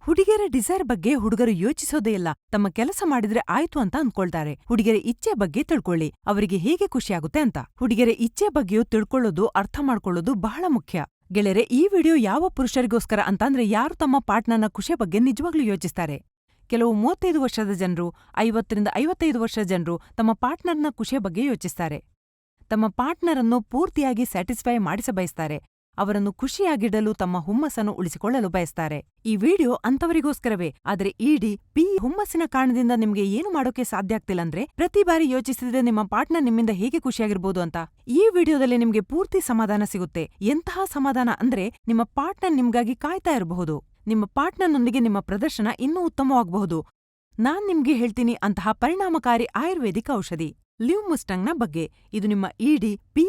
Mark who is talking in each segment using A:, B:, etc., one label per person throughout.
A: ಹುಡುಗಿಯರ ಡಿಸೈರ್ ಬಗ್ಗೆ ಹುಡುಗರು ಯೋಚಿಸೋದೇ ಇಲ್ಲ. ತಮ್ಮ ಕೆಲಸ ಮಾಡಿದ್ರೆ ಆಯ್ತು ಅಂತ ಅಂದ್ಕೊಳ್ತಾರೆ. ಹುಡುಗಿಯರ ಇಚ್ಛೆ ಬಗ್ಗೆ ತಿಳ್ಕೊಳ್ಳಿ, ಅವರಿಗೆ ಹೇಗೆ ಖುಷಿಯಾಗುತ್ತೆ ಅಂತ. ಹುಡುಗಿಯರ ಇಚ್ಛೆ ಬಗ್ಗೆಯೂ ತಿಳ್ಕೊಳ್ಳೋದು, ಅರ್ಥ ಮಾಡ್ಕೊಳ್ಳೋದು ಬಹಳ ಮುಖ್ಯ. ಗೆಳೆಯರೆ, ಈ ವಿಡಿಯೋ ಯಾವ ಪುರುಷರಿಗೋಸ್ಕರ ಅಂತಂದ್ರೆ ಯಾರು ತಮ್ಮ ಪಾರ್ಟ್ನರ್ನ ಖುಷಿ ಬಗ್ಗೆ ನಿಜವಾಗ್ಲೂ ಯೋಚಿಸ್ತಾರೆ. ಕೆಲವು 35 ವರ್ಷದ ಜನರು, 50ರಿಂದ 55 ವರ್ಷದ ಜನರು ತಮ್ಮ ಪಾರ್ಟ್ನರ್ನ ಖುಷಿಯ ಬಗ್ಗೆ ಯೋಚಿಸ್ತಾರೆ. ತಮ್ಮ ಪಾರ್ಟ್ನರ್ ಅನ್ನು ಪೂರ್ತಿಯಾಗಿ ಸ್ಯಾಟಿಸ್ಫೈ ಮಾಡಿಸಬಯಸ್ತಾರೆ. ಅವರನ್ನು ಖುಷಿಯಾಗಿಡಲು ತಮ್ಮ ಹುಮ್ಮಸ್ಸನ್ನು ಉಳಿಸಿಕೊಳ್ಳಲು ಬಯಸ್ತಾರೆ. ಈ ವಿಡಿಯೋ ಅಂತವರಿಗೋಸ್ಕರವೇ. ಆದರೆ ಹುಮ್ಮಸ್ಸಿನ ಕಾರಣದಿಂದ ನಿಮ್ಗೆ ಏನು ಮಾಡೋಕೆ ಸಾಧ್ಯ ಆಗ್ತಿಲ್ಲ ಅಂದ್ರೆ, ಪ್ರತಿ ಬಾರಿ ಯೋಚಿಸಿದ್ರೆ ನಿಮ್ಮ ಪಾರ್ಟ್ನರ್ ನಿಮ್ಮಿಂದ ಹೇಗೆ ಖುಷಿಯಾಗಿರ್ಬೋದು ಅಂತ. ಈ ವಿಡಿಯೋದಲ್ಲಿ ನಿಮ್ಗೆ ಪೂರ್ತಿ ಸಮಾಧಾನ ಸಿಗುತ್ತೆ. ಎಂತಹ ಸಮಾಧಾನ ಅಂದ್ರೆ, ನಿಮ್ಮ ಪಾರ್ಟ್ನರ್ ನಿಮ್ಗಾಗಿ ಕಾಯ್ತಾ ಇರಬಹುದು. ನಿಮ್ಮ ಪಾರ್ಟ್ನರ್ನೊಂದಿಗೆ ನಿಮ್ಮ ಪ್ರದರ್ಶನ ಇನ್ನೂ ಉತ್ತಮವಾಗಬಹುದು. ನಾನ್ ನಿಮ್ಗೆ ಹೇಳ್ತೀನಿ ಅಂತಹ ಪರಿಣಾಮಕಾರಿ ಆಯುರ್ವೇದಿಕ್ ಔಷಧಿ ಲಿವ್ ಮುಸ್ಟಂಗ್ನ ಬಗ್ಗೆ. ಇದು ನಿಮ್ಮ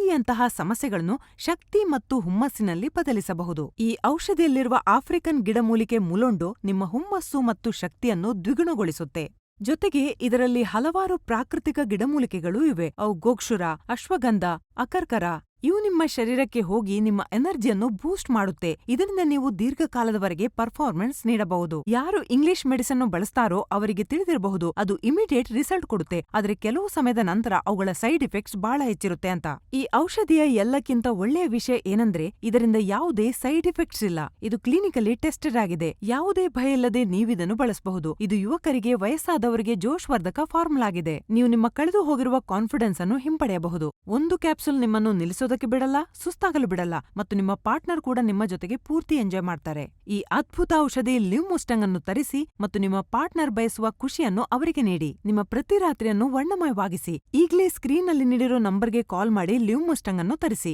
A: ಯಂತಹ ಸಮಸ್ಯೆಗಳನ್ನು ಶಕ್ತಿ ಮತ್ತು ಹುಮ್ಮಸ್ಸಿನಲ್ಲಿ ಬದಲಿಸಬಹುದು. ಈ ಔಷಧಿಯಲ್ಲಿರುವ ಆಫ್ರಿಕನ್ ಗಿಡಮೂಲಿಕೆ ಮುಲೊಂಡು ನಿಮ್ಮ ಹುಮ್ಮಸ್ಸು ಮತ್ತು ಶಕ್ತಿಯನ್ನು ದ್ವಿಗುಣಗೊಳಿಸುತ್ತೆ. ಜೊತೆಗೆ ಇದರಲ್ಲಿ ಹಲವಾರು ಪ್ರಾಕೃತಿಕ ಗಿಡಮೂಲಿಕೆಗಳೂ ಇವೆ. ಅವು ಗೋಕ್ಷುರ, ಅಶ್ವಗಂಧ, ಅಕರ್ಕರ. ಇವು ನಿಮ್ಮ ಶರೀರಕ್ಕೆ ಹೋಗಿ ನಿಮ್ಮ ಎನರ್ಜಿಯನ್ನು ಬೂಸ್ಟ್ ಮಾಡುತ್ತೆ. ಇದರಿಂದ ನೀವು ದೀರ್ಘಕಾಲದವರೆಗೆ ಪರ್ಫಾರ್ಮೆನ್ಸ್ ನೀಡಬಹುದು. ಯಾರು ಇಂಗ್ಲಿಷ್ ಮೆಡಿಸನ್ ಬಳಸ್ತಾರೋ ಅವರಿಗೆ ತಿಳಿದಿರಬಹುದು ಅದು ಇಮಿಡಿಯೇಟ್ ರಿಸಲ್ಟ್ ಕೊಡುತ್ತೆ, ಆದ್ರೆ ಕೆಲವು ಸಮಯದ ನಂತರ ಅವುಗಳ ಸೈಡ್ ಎಫೆಕ್ಟ್ಸ್ ಬಹಳ ಹೆಚ್ಚಿರುತ್ತೆ ಅಂತ. ಈ ಔಷಧಿಯ ಎಲ್ಲಕ್ಕಿಂತ ಒಳ್ಳೆಯ ವಿಷಯ ಏನಂದ್ರೆ, ಇದರಿಂದ ಯಾವುದೇ ಸೈಡ್ ಎಫೆಕ್ಟ್ಸ್ ಇಲ್ಲ. ಇದು ಕ್ಲಿನಿಕಲಿ ಟೆಸ್ಟೆಡ್ ಆಗಿದೆ. ಯಾವುದೇ ಭಯ ಇಲ್ಲದೆ ನೀವಿದನ್ನು ಬಳಸಬಹುದು. ಇದು ಯುವಕರಿಗೆ, ವಯಸ್ಸಾದವರಿಗೆ ಜೋಶ್ವರ್ಧಕ ಫಾರ್ಮುಲಾ ಆಗಿದೆ. ನೀವು ನಿಮ್ಮ ಕಳೆದು ಹೋಗಿರುವ ಕಾನ್ಫಿಡೆನ್ಸ್ ಅನ್ನು ಹಿಂಪಡೆಯಬಹುದು. ಒಂದು ಕ್ಯಾಪ್ಸೂಲ್ ನಿಮ್ಮನ್ನು ನಿಲ್ಲಿಸೋದಕ್ಕೆ ಬಿಡಲ್ಲ, ಸುಸ್ತಾಗಲು ಬಿಡಲ್ಲ, ಮತ್ತು ನಿಮ್ಮ ಪಾರ್ಟ್ನರ್ ಕೂಡ ನಿಮ್ಮ ಜೊತೆಗೆ ಪೂರ್ತಿ ಎಂಜಾಯ್ ಮಾಡ್ತಾರೆ. ಈ ಅದ್ಭುತ ಔಷಧಿ ಲಿವ್ ಮುಸ್ಟಂಗ್ ಅನ್ನು ತರಿಸಿ ಮತ್ತು ನಿಮ್ಮ ಪಾರ್ಟ್ನರ್ ಬಯಸುವ ಖುಷಿಯನ್ನು ಅವರಿಗೆ ನೀಡಿ. ನಿಮ್ಮ ಪ್ರತಿ ರಾತ್ರಿಯನ್ನು ವರ್ಣಮಯವಾಗಿಸಿ. ಈಗಲೇ ಸ್ಕ್ರೀನ್ ನಲ್ಲಿ ನೀಡಿರೋ ನಂಬರ್ಗೆ ಕಾಲ್ ಮಾಡಿ ಲಿವ್ ಮುಸ್ಟಂಗ್ ಅನ್ನು ತರಿಸಿ.